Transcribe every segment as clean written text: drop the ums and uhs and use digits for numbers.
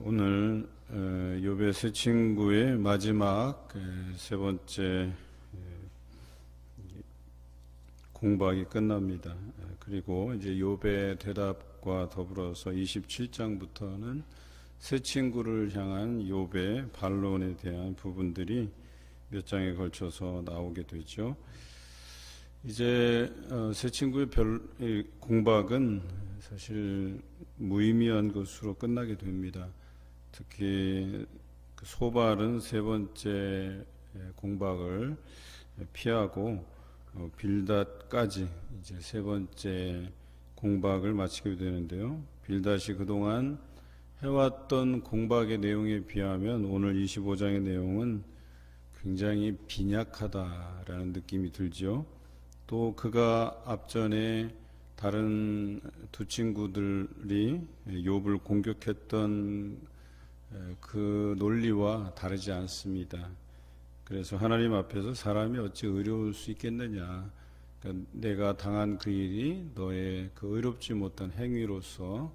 오늘 욥의 세 친구의 마지막 세 번째 공박이 끝납니다. 그리고 이제 욥의 대답과 더불어서 27장부터는 세 친구를 향한 욥의 반론에 대한 부분들이 몇 장에 걸쳐서 나오게 되죠. 이제 세 친구의 공박은 사실 무의미한 것으로 끝나게 됩니다. 특히 소발은 세 번째 공박을 피하고 빌닷까지 이제 세 번째 공박을 마치게 되는데요. 빌닷이 그동안 해왔던 공박의 내용에 비하면 오늘 25장의 내용은 굉장히 빈약하다라는 느낌이 들죠. 또 그가 앞전에 다른 두 친구들이 욥을 공격했던 그 논리와 다르지 않습니다. 그래서 하나님 앞에서 사람이 어찌 의로울 수 있겠느냐. 그러니까 내가 당한 그 일이 너의 그 의롭지 못한 행위로서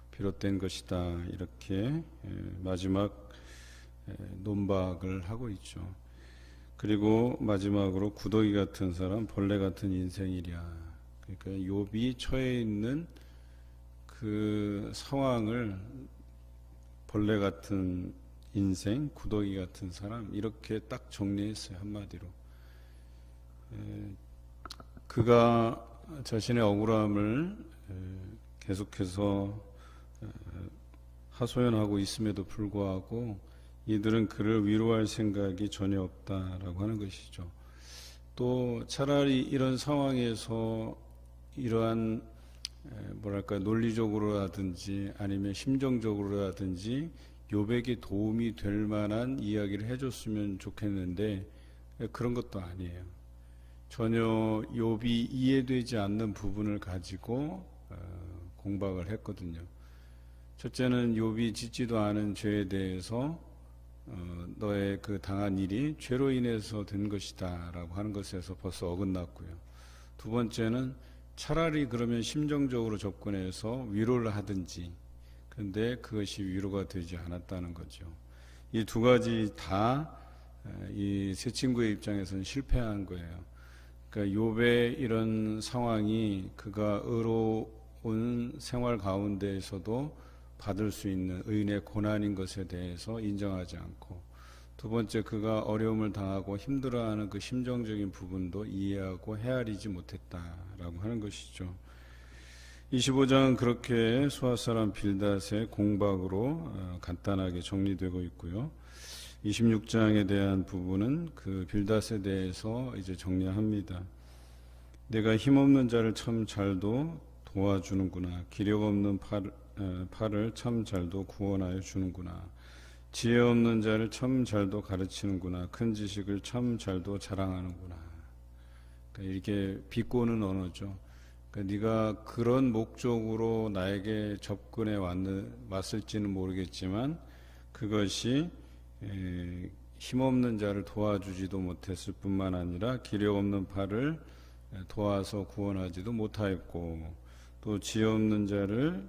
비롯된 것이다. 이렇게 마지막 논박을 하고 있죠. 그리고 마지막으로 구더기 같은 사람, 벌레 같은 인생이랴. 그러니까 욥이 처해 있는 그 상황을 벌레 같은 인생, 구더기 같은 사람 이렇게 딱 정리했어요. 한마디로. 그가 자신의 억울함을 계속해서 하소연하고 있음에도 불구하고 이들은 그를 위로할 생각이 전혀 없다라고 하는 것이죠. 또 차라리 이런 상황에서 이러한 뭐랄까 논리적으로라든지 아니면 심정적으로라든지 욥에게 도움이 될 만한 이야기를 해줬으면 좋겠는데 그런 것도 아니에요. 전혀 욥이 이해되지 않는 부분을 가지고 공박을 했거든요. 첫째는 욥이 짓지도 않은 죄에 대해서 너의 그 당한 일이 죄로 인해서 된 것이다 라고 하는 것에서 벌써 어긋났고요. 두 번째는 차라리 그러면 심정적으로 접근해서 위로를 하든지, 그런데 그것이 위로가 되지 않았다는 거죠. 이 두 가지 다 이 세 친구의 입장에서는 실패한 거예요. 그러니까 욥의 이런 상황이 그가 의로운 생활 가운데에서도 받을 수 있는 의인의 고난인 것에 대해서 인정하지 않고, 두 번째 그가 어려움을 당하고 힘들어하는 그 심정적인 부분도 이해하고 헤아리지 못했다라고 하는 것이죠. 25장은 그렇게 수아 사람 빌닷의 공박으로 간단하게 정리되고 있고요. 26장에 대한 부분은 그 빌닷에 대해서 이제 정리합니다. 내가 힘없는 자를 참 잘도 도와주는구나. 기력 없는 팔을 참 잘도 구원하여 주는구나. 지혜 없는 자를 참 잘도 가르치는구나. 큰 지식을 참 잘도 자랑하는구나. 그러니까 이렇게 비꼬는 언어죠. 그러니까 네가 그런 목적으로 나에게 접근해 왔을지는 모르겠지만 그것이 힘없는 자를 도와주지도 못했을 뿐만 아니라 기력 없는 팔을 도와서 구원하지도 못하였고, 또 지혜 없는 자를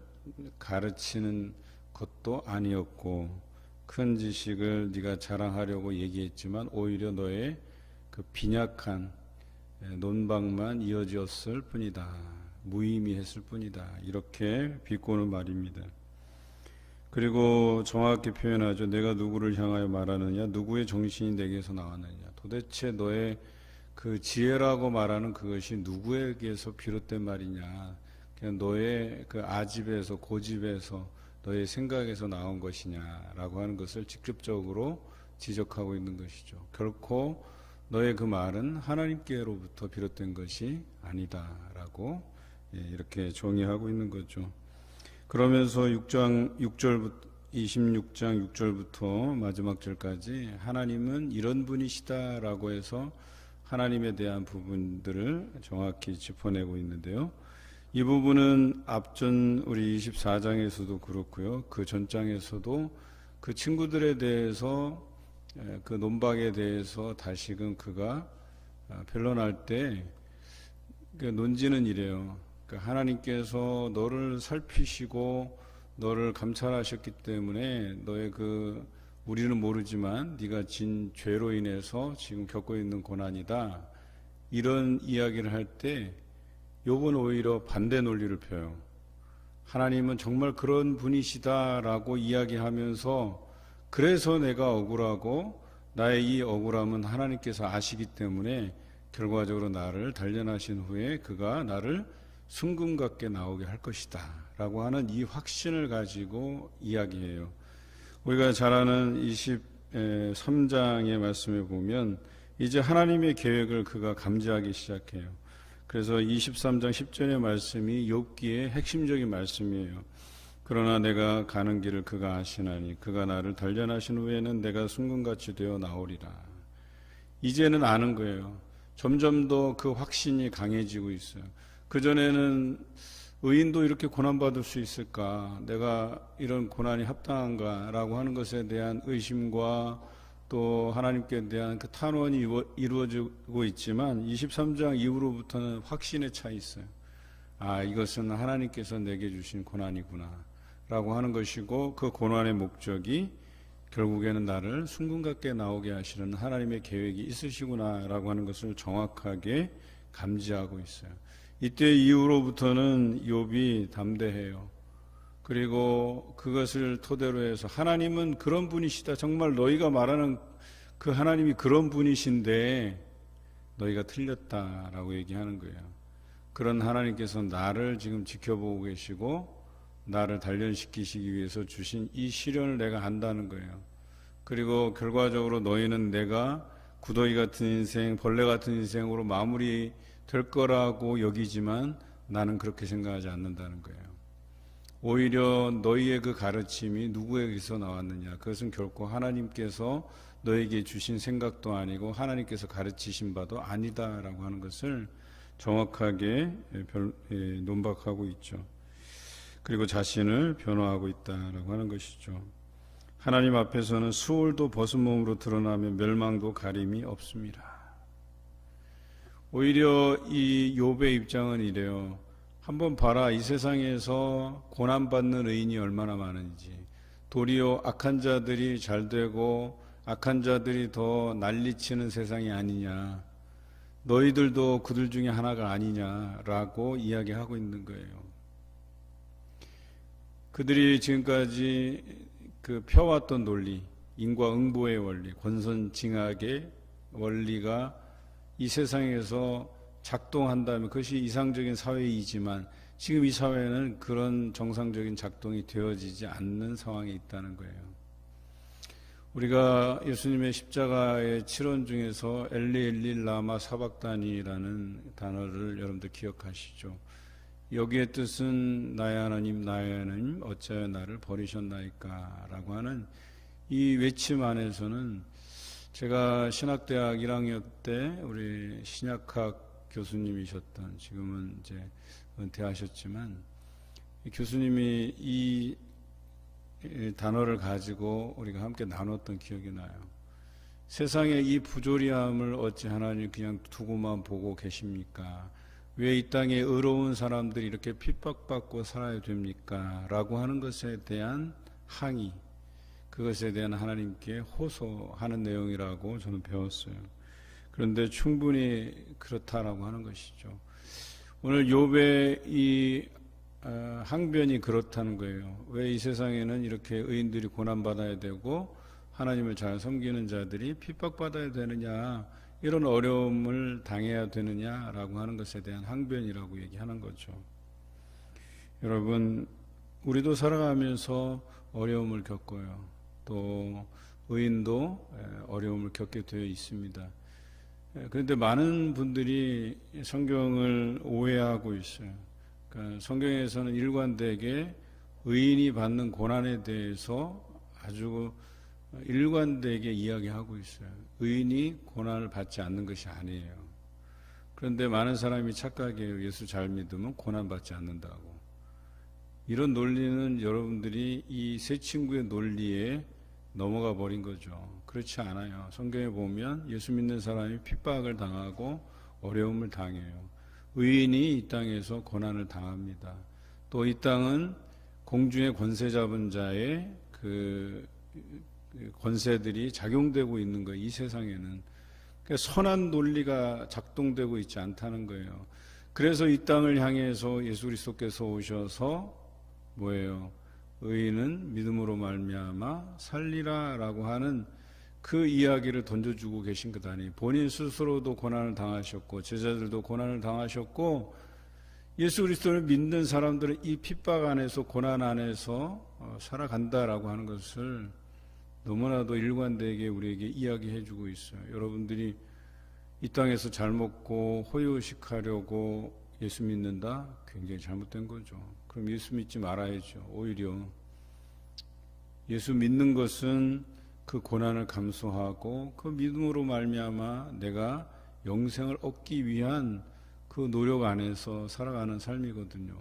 가르치는 것도 아니었고, 큰 지식을 네가 자랑하려고 얘기했지만 오히려 너의 그 빈약한 논박만 이어졌을 뿐이다. 무의미했을 뿐이다. 이렇게 비꼬는 말입니다. 그리고 정확히 표현하죠. 내가 누구를 향하여 말하느냐? 누구의 정신이 내게서 나왔느냐? 도대체 너의 그 지혜라고 말하는 그것이 누구에게서 비롯된 말이냐? 그냥 너의 그 아집에서 고집에서 너의 생각에서 나온 것이냐라고 하는 것을 직접적으로 지적하고 있는 것이죠. 결코 너의 그 말은 하나님께로부터 비롯된 것이 아니다라고 이렇게 정의하고 있는 거죠. 그러면서 26장 6절부터 마지막 절까지 하나님은 이런 분이시다라고 해서 하나님에 대한 부분들을 정확히 짚어내고 있는데요. 이 부분은 앞전 우리 24장에서도 그렇고요. 그 전장에서도 그 친구들에 대해서 그 논박에 대해서 다시금 그가 변론할 때 논지는 이래요. 그러니까 하나님께서 너를 살피시고 너를 감찰하셨기 때문에 너의 우리는 모르지만 네가 진 죄로 인해서 지금 겪고 있는 고난이다. 이런 이야기를 할 때 욥은 오히려 반대 논리를 펴요. 하나님은 정말 그런 분이시다라고 이야기하면서 그래서 내가 억울하고 나의 이 억울함은 하나님께서 아시기 때문에 결과적으로 나를 단련하신 후에 그가 나를 순금같게 나오게 할 것이다 라고 하는 이 확신을 가지고 이야기해요. 우리가 잘 아는 23장의 말씀에 보면 이제 하나님의 계획을 그가 감지하기 시작해요. 그래서 23장 10절의 말씀이 욥기의 핵심적인 말씀이에요. 그러나 내가 가는 길을 그가 아시나니 그가 나를 단련하신 후에는 내가 순금같이 되어 나오리라. 이제는 아는 거예요. 점점 더 그 확신이 강해지고 있어요. 그전에는 의인도 이렇게 고난받을 수 있을까? 내가 이런 고난이 합당한가? 라고 하는 것에 대한 의심과 또 하나님께 대한 그 탄원이 이루어지고 있지만 23장 이후로부터는 확신에 차 있어요. 아, 이것은 하나님께서 내게 주신 고난이구나 라고 하는 것이고 그 고난의 목적이 결국에는 나를 순금같게 나오게 하시는 하나님의 계획이 있으시구나 라고 하는 것을 정확하게 감지하고 있어요. 이때 이후로부터는 욥이 담대해요. 그리고 그것을 토대로 해서 하나님은 그런 분이시다. 정말 너희가 말하는 그 하나님이 그런 분이신데 너희가 틀렸다라고 얘기하는 거예요. 그런 하나님께서 나를 지금 지켜보고 계시고 나를 단련시키시기 위해서 주신 이 시련을 내가 안다는 거예요. 그리고 결과적으로 너희는 내가 구더기 같은 인생, 벌레 같은 인생으로 마무리 될 거라고 여기지만 나는 그렇게 생각하지 않는다는 거예요. 오히려 너희의 그 가르침이 누구에게서 나왔느냐? 그것은 결코 하나님께서 너에게 주신 생각도 아니고 하나님께서 가르치신 바도 아니다라고 하는 것을 정확하게 논박하고 있죠. 그리고 자신을 변호하고 있다라고 하는 것이죠. 하나님 앞에서는 수월도 벗은 몸으로 드러나면 멸망도 가림이 없습니다. 오히려 이 욥의 입장은 이래요. 한번 봐라. 이 세상에서 고난받는 의인이 얼마나 많은지. 도리어 악한 자들이 잘 되고 악한 자들이 더 난리치는 세상이 아니냐. 너희들도 그들 중에 하나가 아니냐라고 이야기하고 있는 거예요. 그들이 지금까지 펴왔던 논리, 인과응보의 원리, 권선징악의 원리가 이 세상에서 작동한다면 그것이 이상적인 사회이지만 지금 이 사회는 그런 정상적인 작동이 되어지지 않는 상황에 있다는 거예요. 우리가 예수님의 십자가의 칠언 중에서 엘리 엘리 라마 사박다니라는 단어를 여러분들 기억하시죠? 여기의 뜻은 나의 하나님 어찌하여 나를 버리셨나이까 라고 하는 이 외침 안에서는 제가 신학대학 1학년 때 우리 신약학 교수님이셨던, 지금은 이제 은퇴하셨지만 교수님이 이 단어를 가지고 우리가 함께 나눴던 기억이 나요. 세상의 이 부조리함을 어찌 하나님 그냥 두고만 보고 계십니까? 왜 이 땅에 의로운 사람들이 이렇게 핍박받고 살아야 됩니까? 라고 하는 것에 대한 항의, 그것에 대한 하나님께 호소하는 내용이라고 저는 배웠어요. 그런데 충분히 그렇다라고 하는 것이죠. 오늘 욥의 이 항변이 그렇다는 거예요. 왜 이 세상에는 이렇게 의인들이 고난받아야 되고 하나님을 잘 섬기는 자들이 핍박받아야 되느냐, 이런 어려움을 당해야 되느냐라고 하는 것에 대한 항변이라고 얘기하는 거죠. 여러분, 우리도 살아가면서 어려움을 겪어요. 또 의인도 어려움을 겪게 되어 있습니다. 그런데 많은 분들이 성경을 오해하고 있어요. 그러니까 성경에서는 일관되게 의인이 받는 고난에 대해서 아주 일관되게 이야기하고 있어요. 의인이 고난을 받지 않는 것이 아니에요. 그런데 많은 사람이 착각해요. 예수 잘 믿으면 고난받지 않는다고. 이런 논리는 여러분들이 이 세 친구의 논리에 넘어가 버린 거죠. 그렇지 않아요. 성경에 보면 예수 믿는 사람이 핍박을 당하고 어려움을 당해요. 의인이 이 땅에서 고난을 당합니다. 또 이 땅은 공중의 권세 잡은 자의 그 권세들이 작용되고 있는 거예요. 이 세상에는. 그러니까 선한 논리가 작동되고 있지 않다는 거예요. 그래서 이 땅을 향해서 예수 그리스도께서 오셔서 뭐예요? 의인은 믿음으로 말미암아 살리라라고 하는 그 이야기를 던져주고 계신 것 아니에요. 본인 스스로도 고난을 당하셨고 제자들도 고난을 당하셨고 예수 그리스도를 믿는 사람들은 이 핍박 안에서 고난 안에서 살아간다라고 하는 것을 너무나도 일관되게 우리에게 이야기해 주고 있어요. 여러분들이 이 땅에서 잘 먹고 호의호식하려고 예수 믿는다? 굉장히 잘못된 거죠. 그럼 예수 믿지 말아야죠. 오히려 예수 믿는 것은 그 고난을 감수하고 그 믿음으로 말미암아 내가 영생을 얻기 위한 그 노력 안에서 살아가는 삶이거든요.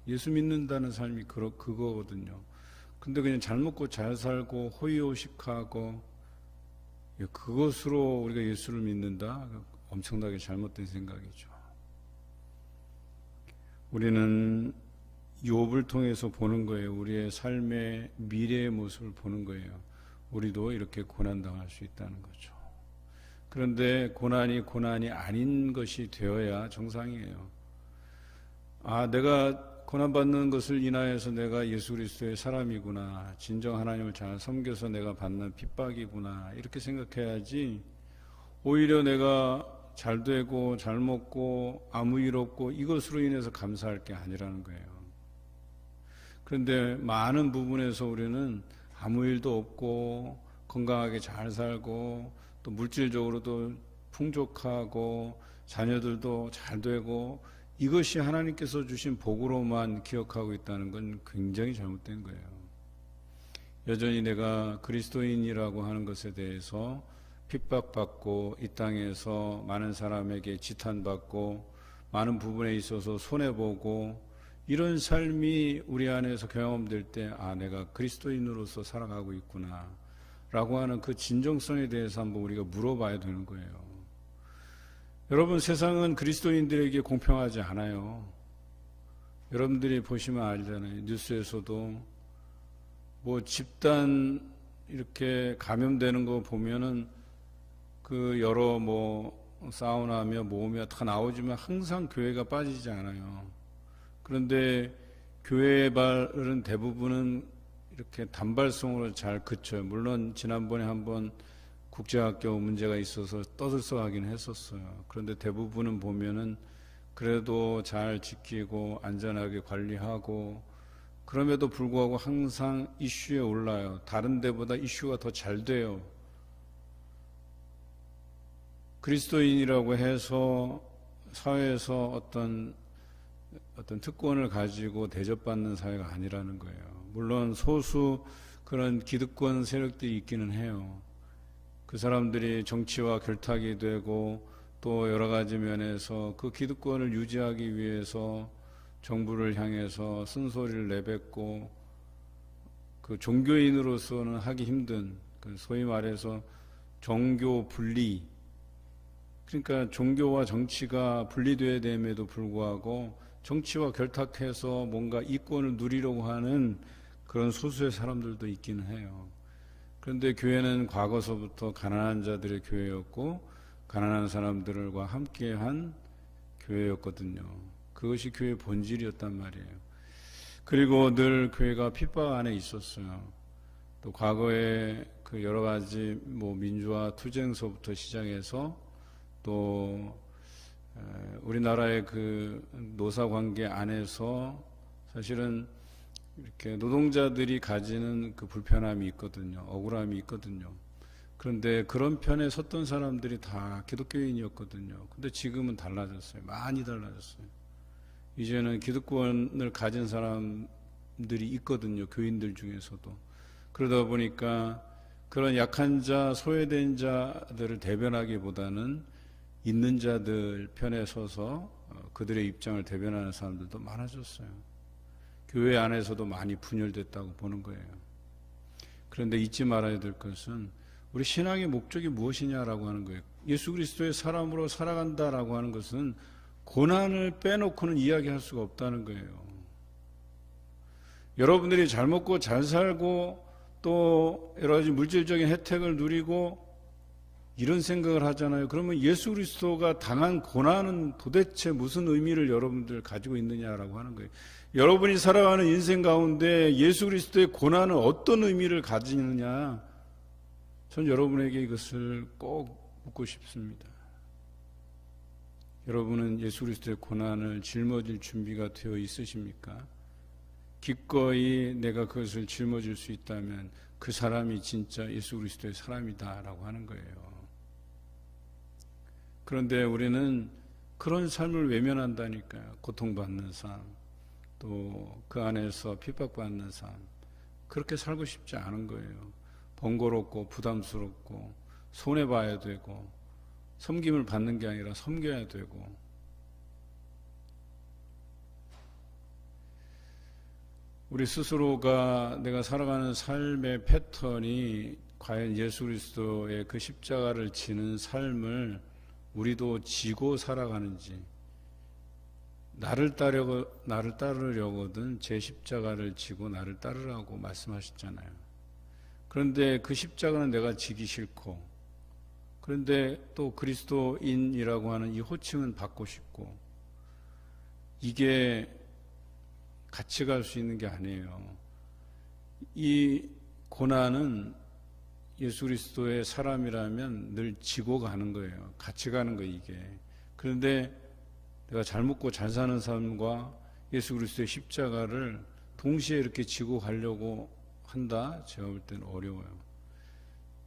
예수 믿는다는 삶이 그거거든요. 근데 그냥 잘 먹고 잘 살고 호의호식하고 그것으로 우리가 예수를 믿는다? 엄청나게 잘못된 생각이죠. 우리는 욥을 통해서 보는 거예요. 우리의 삶의 미래의 모습을 보는 거예요. 우리도 이렇게 고난당할 수 있다는 거죠. 그런데 고난이 아닌 것이 되어야 정상이에요. 내가 고난받는 것을 인하여서 내가 예수 그리스도의 사람이구나, 진정 하나님을 잘 섬겨서 내가 받는 핍박이구나, 이렇게 생각해야지 오히려 내가 잘 되고 잘 먹고 아무 일 없고 이것으로 인해서 감사할 게 아니라는 거예요. 그런데 많은 부분에서 우리는 아무 일도 없고 건강하게 잘 살고 또 물질적으로도 풍족하고 자녀들도 잘 되고 이것이 하나님께서 주신 복으로만 기억하고 있다는 건 굉장히 잘못된 거예요. 여전히 내가 그리스도인이라고 하는 것에 대해서 핍박받고 이 땅에서 많은 사람에게 지탄받고 많은 부분에 있어서 손해보고 이런 삶이 우리 안에서 경험될 때 내가 그리스도인으로서 살아가고 있구나 라고 하는 그 진정성에 대해서 한번 우리가 물어봐야 되는 거예요. 여러분, 세상은 그리스도인들에게 공평하지 않아요. 여러분들이 보시면 알잖아요. 뉴스에서도 뭐 집단 이렇게 감염되는 거 보면은 그 여러 사우나며 모으며 다 나오지만 항상 교회가 빠지지 않아요. 그런데 교회의 발은 대부분은 이렇게 단발성으로 잘 그쳐요. 물론 지난번에 한번 국제학교 문제가 있어서 떠들썩하긴 했었어요. 그런데 대부분은 보면은 그래도 잘 지키고 안전하게 관리하고 그럼에도 불구하고 항상 이슈에 올라요. 다른 데보다 이슈가 더 잘 돼요. 그리스도인이라고 해서 사회에서 어떤 특권을 가지고 대접받는 사회가 아니라는 거예요. 물론 소수 그런 기득권 세력들이 있기는 해요. 그 사람들이 정치와 결탁이 되고 또 여러 가지 면에서 그 기득권을 유지하기 위해서 정부를 향해서 쓴소리를 내뱉고 그 종교인으로서는 하기 힘든 그 소위 말해서 종교 분리, 그러니까 종교와 정치가 분리되어야 됨에도 불구하고 정치와 결탁해서 뭔가 이권을 누리려고 하는 그런 소수의 사람들도 있기는 해요. 그런데 교회는 과거서부터 가난한 자들의 교회였고 가난한 사람들과 함께한 교회였거든요. 그것이 교회의 본질이었단 말이에요. 그리고 늘 교회가 핍박 안에 있었어요. 또 과거에 그 여러 가지 민주화 투쟁서부터 시작해서 또 우리나라의 그 노사관계 안에서 사실은 이렇게 노동자들이 가지는 그 불편함이 있거든요. 억울함이 있거든요. 그런데 그런 편에 섰던 사람들이 다 기독교인이었거든요. 근데 지금은 달라졌어요. 많이 달라졌어요. 이제는 기득권을 가진 사람들이 있거든요. 교인들 중에서도. 그러다 보니까 그런 약한 자, 소외된 자들을 대변하기보다는 있는 자들 편에 서서 그들의 입장을 대변하는 사람들도 많아졌어요. 교회 안에서도 많이 분열됐다고 보는 거예요. 그런데 잊지 말아야 될 것은 우리 신앙의 목적이 무엇이냐라고 하는 거예요. 예수 그리스도의 사람으로 살아간다라고 하는 것은 고난을 빼놓고는 이야기할 수가 없다는 거예요. 여러분들이 잘 먹고 잘 살고 또 여러 가지 물질적인 혜택을 누리고 이런 생각을 하잖아요. 그러면 예수 그리스도가 당한 고난은 도대체 무슨 의미를 여러분들 가지고 있느냐라고 하는 거예요. 여러분이 살아가는 인생 가운데 예수 그리스도의 고난은 어떤 의미를 가지느냐, 전 여러분에게 이것을 꼭 묻고 싶습니다. 여러분은 예수 그리스도의 고난을 짊어질 준비가 되어 있으십니까? 기꺼이 내가 그것을 짊어질 수 있다면 그 사람이 진짜 예수 그리스도의 사람이다라고 하는 거예요. 그런데 우리는 그런 삶을 외면한다니까요. 고통받는 삶, 또 그 안에서 핍박받는 삶, 그렇게 살고 싶지 않은 거예요. 번거롭고 부담스럽고 손해봐야 되고 섬김을 받는 게 아니라 섬겨야 되고. 우리 스스로가 내가 살아가는 삶의 패턴이 과연 예수 그리스도의 그 십자가를 지는 삶을 우리도 지고 살아가는지, 나를 따르려거든 제 십자가를 지고 나를 따르라고 말씀하셨잖아요. 그런데 그 십자가는 내가 지기 싫고, 그런데 또 그리스도인이라고 하는 이 호칭은 받고 싶고, 이게 같이 갈 수 있는 게 아니에요. 이 고난은 예수 그리스도의 사람이라면 늘 지고 가는 거예요. 같이 가는 거예요, 이게. 그런데 내가 잘 먹고 잘 사는 삶과 예수 그리스도의 십자가를 동시에 이렇게 지고 가려고 한다? 제가 볼 때는 어려워요.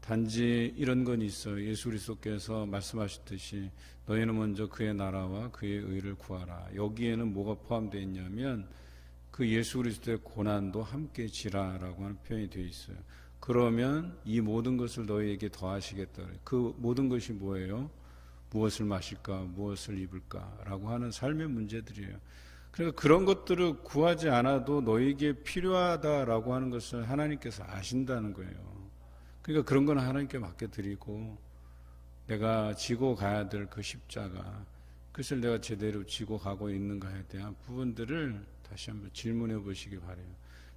단지 이런 건 있어요. 예수 그리스도께서 말씀하셨듯이 너희는 먼저 그의 나라와 그의 의를 구하라. 여기에는 뭐가 포함되어 있냐면 그 예수 그리스도의 고난도 함께 지라라고 하는 표현이 되어 있어요. 그러면 이 모든 것을 너희에게 더하시겠다. 그 모든 것이 뭐예요? 무엇을 마실까, 무엇을 입을까 라고 하는 삶의 문제들이에요. 그러니까 그런 것들을 구하지 않아도 너희에게 필요하다라고 하는 것을 하나님께서 아신다는 거예요. 그러니까 그런 건 하나님께 맡겨드리고, 내가 지고 가야 될 그 십자가, 그것을 내가 제대로 지고 가고 있는가에 대한 부분들을 다시 한번 질문해 보시기 바라요.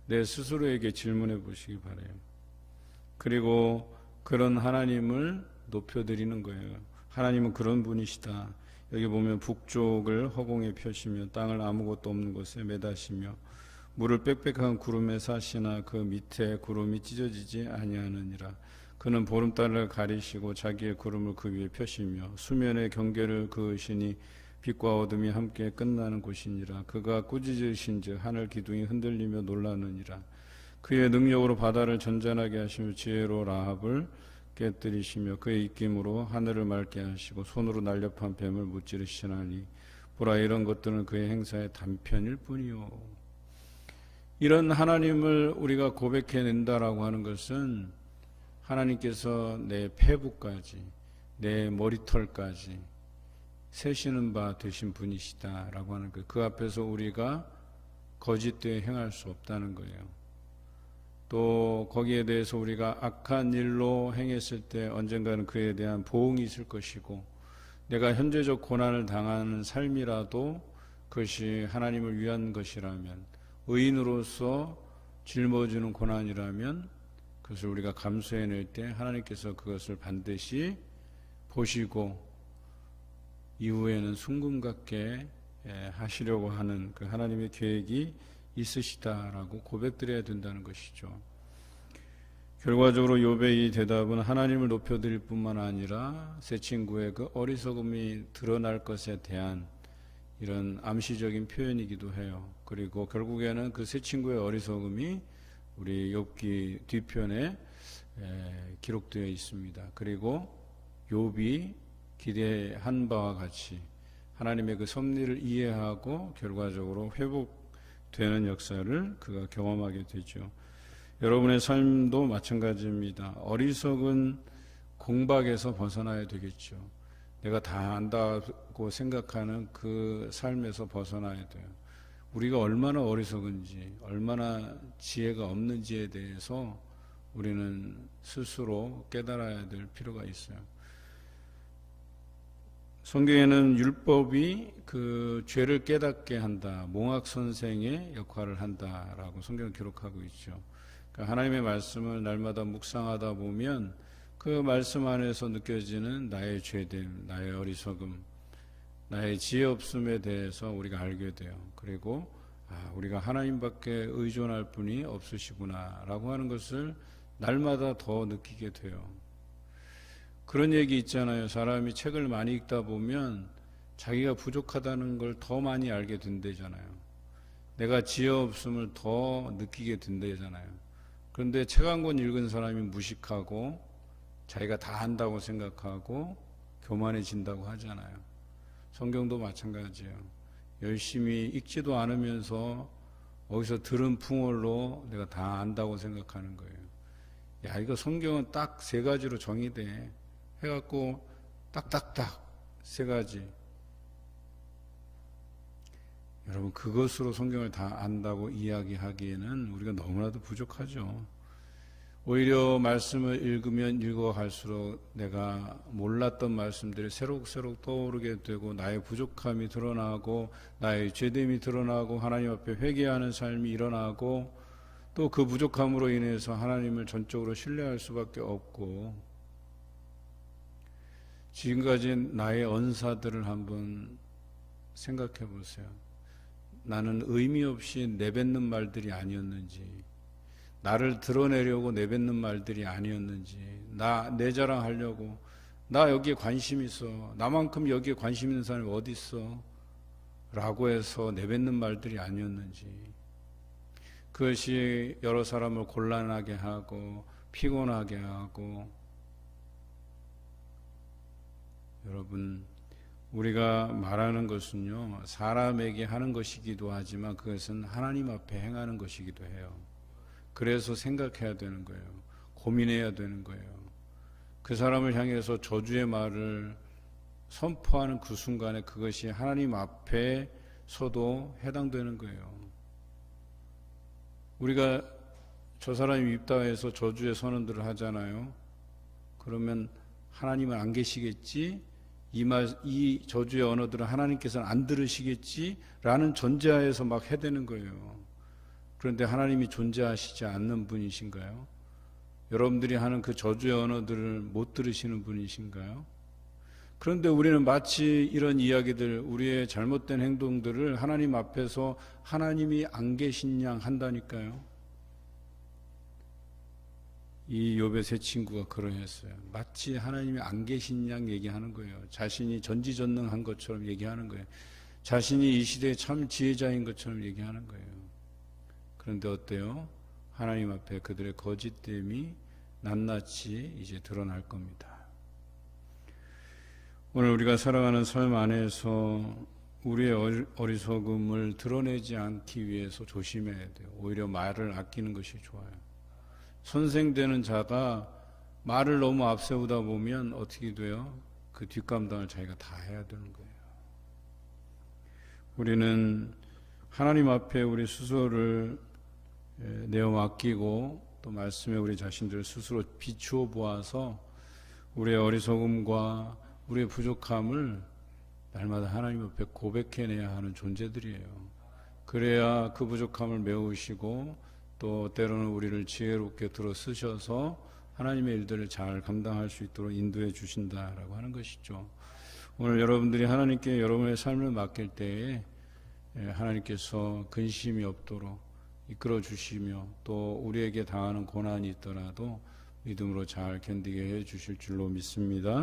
내 스스로에게 질문해 보시기 바라요. 그리고 그런 하나님을 높여드리는 거예요. 하나님은 그런 분이시다. 여기 보면 북쪽을 허공에 펴시며 땅을 아무것도 없는 곳에 매다시며 물을 빽빽한 구름에 사시나 그 밑에 구름이 찢어지지 아니하느니라. 그는 보름달을 가리시고 자기의 구름을 그 위에 펴시며 수면의 경계를 그으시니 빛과 어둠이 함께 끝나는 곳이니라. 그가 꾸짖으신즉 하늘 기둥이 흔들리며 놀라느니라. 그의 능력으로 바다를 전전하게 하시며 지혜로 라합을 깨뜨리시며 그의 입김으로 하늘을 맑게 하시고 손으로 날렵한 뱀을 무찌르시나니 보라, 이런 것들은 그의 행사의 단편일 뿐이요. 이런 하나님을 우리가 고백해낸다라고 하는 것은 하나님께서 내 폐부까지, 내 머리털까지 세시는 바 되신 분이시다라고 하는 거예요. 그 앞에서 우리가 거짓되어 행할 수 없다는 거예요. 또 거기에 대해서 우리가 악한 일로 행했을 때 언젠가는 그에 대한 보응이 있을 것이고, 내가 현재적 고난을 당하는 삶이라도 그것이 하나님을 위한 것이라면, 의인으로서 짊어지는 고난이라면 그것을 우리가 감수해낼 때 하나님께서 그것을 반드시 보시고 이후에는 순금같게 하시려고 하는 그 하나님의 계획이 있으시다라고 고백드려야 된다는 것이죠. 결과적으로 욥의 이 대답은 하나님을 높여드릴 뿐만 아니라 새 친구의 그 어리석음이 드러날 것에 대한 이런 암시적인 표현이기도 해요. 그리고 결국에는 그 새 친구의 어리석음이 우리 욥기 뒤편에 기록되어 있습니다. 그리고 욥이 기대한 바와 같이 하나님의 그 섭리를 이해하고 결과적으로 회복되는 역사를 그가 경험하게 되죠. 여러분의 삶도 마찬가지입니다. 어리석은 공박에서 벗어나야 되겠죠. 내가 다 안다고 생각하는 그 삶에서 벗어나야 돼요. 우리가 얼마나 어리석은지, 얼마나 지혜가 없는지에 대해서 우리는 스스로 깨달아야 될 필요가 있어요. 성경에는 율법이 그 죄를 깨닫게 한다, 몽학 선생의 역할을 한다라고 성경을 기록하고 있죠. 그러니까 하나님의 말씀을 날마다 묵상하다 보면 그 말씀 안에서 느껴지는 나의 죄됨, 나의 어리석음, 나의 지혜 없음에 대해서 우리가 알게 돼요. 그리고 우리가 하나님밖에 의존할 분이 없으시구나라고 하는 것을 날마다 더 느끼게 돼요. 그런 얘기 있잖아요. 사람이 책을 많이 읽다 보면 자기가 부족하다는 걸 더 많이 알게 된다잖아요. 내가 지혜 없음을 더 느끼게 된다잖아요. 그런데 책 한 권 읽은 사람이 무식하고 자기가 다 안다고 생각하고 교만해진다고 하잖아요. 성경도 마찬가지예요. 열심히 읽지도 않으면서 어디서 들은 풍월로 내가 다 안다고 생각하는 거예요. 야, 이거 성경은 딱 세 가지로 정의돼. 해갖고 딱딱딱 세 가지. 여러분, 그것으로 성경을 다 안다고 이야기하기에는 우리가 너무나도 부족하죠. 오히려 말씀을 읽으면 읽어갈수록 내가 몰랐던 말씀들이 새록새록 떠오르게 되고 나의 부족함이 드러나고 나의 죄됨이 드러나고 하나님 앞에 회개하는 삶이 일어나고 또 그 부족함으로 인해서 하나님을 전적으로 신뢰할 수밖에 없고, 지금까지 나의 언사들을 한번 생각해 보세요. 나는 의미 없이 내뱉는 말들이 아니었는지, 나를 드러내려고 내뱉는 말들이 아니었는지, 내 자랑하려고, 나 여기에 관심 있어, 나만큼 여기에 관심 있는 사람이 어디 있어? 라고 해서 내뱉는 말들이 아니었는지, 그것이 여러 사람을 곤란하게 하고 피곤하게 하고. 여러분, 우리가 말하는 것은요, 사람에게 하는 것이기도 하지만 그것은 하나님 앞에 행하는 것이기도 해요. 그래서 생각해야 되는 거예요. 고민해야 되는 거예요. 그 사람을 향해서 저주의 말을 선포하는 그 순간에 그것이 하나님 앞에서도 해당되는 거예요. 우리가 저 사람이 밉다 해서 저주의 선언들을 하잖아요. 그러면 하나님은 안 계시겠지? 이 저주의 언어들은 하나님께서는 안 들으시겠지? 라는 전제하에서 막 해대는 거예요. 그런데 하나님이 존재하시지 않는 분이신가요? 여러분들이 하는 그 저주의 언어들을 못 들으시는 분이신가요? 그런데 우리는 마치 이런 이야기들, 우리의 잘못된 행동들을 하나님 앞에서 하나님이 안 계신 양 한다니까요. 이 욥의 세 친구가 그러했어요. 마치 하나님이 안 계신 양 얘기하는 거예요. 자신이 전지전능한 것처럼 얘기하는 거예요. 자신이 이 시대의 참 지혜자인 것처럼 얘기하는 거예요. 그런데 어때요? 하나님 앞에 그들의 거짓됨이 낱낱이 이제 드러날 겁니다. 오늘 우리가 살아가는 삶 안에서 우리의 어리석음을 드러내지 않기 위해서 조심해야 돼요. 오히려 말을 아끼는 것이 좋아요. 선생되는 자가 말을 너무 앞세우다 보면 어떻게 돼요? 그 뒷감당을 자기가 다 해야 되는 거예요. 우리는 하나님 앞에 우리 스스로를 내어 맡기고 또 말씀에 우리 자신들을 스스로 비추어 보아서 우리의 어리석음과 우리의 부족함을 날마다 하나님 앞에 고백해내야 하는 존재들이에요. 그래야 그 부족함을 메우시고 또 때로는 우리를 지혜롭게 들어 쓰셔서 하나님의 일들을 잘 감당할 수 있도록 인도해 주신다라고 하는 것이죠. 오늘 여러분들이 하나님께 여러분의 삶을 맡길 때에 하나님께서 근심이 없도록 이끌어 주시며 또 우리에게 당하는 고난이 있더라도 믿음으로 잘 견디게 해 주실 줄로 믿습니다.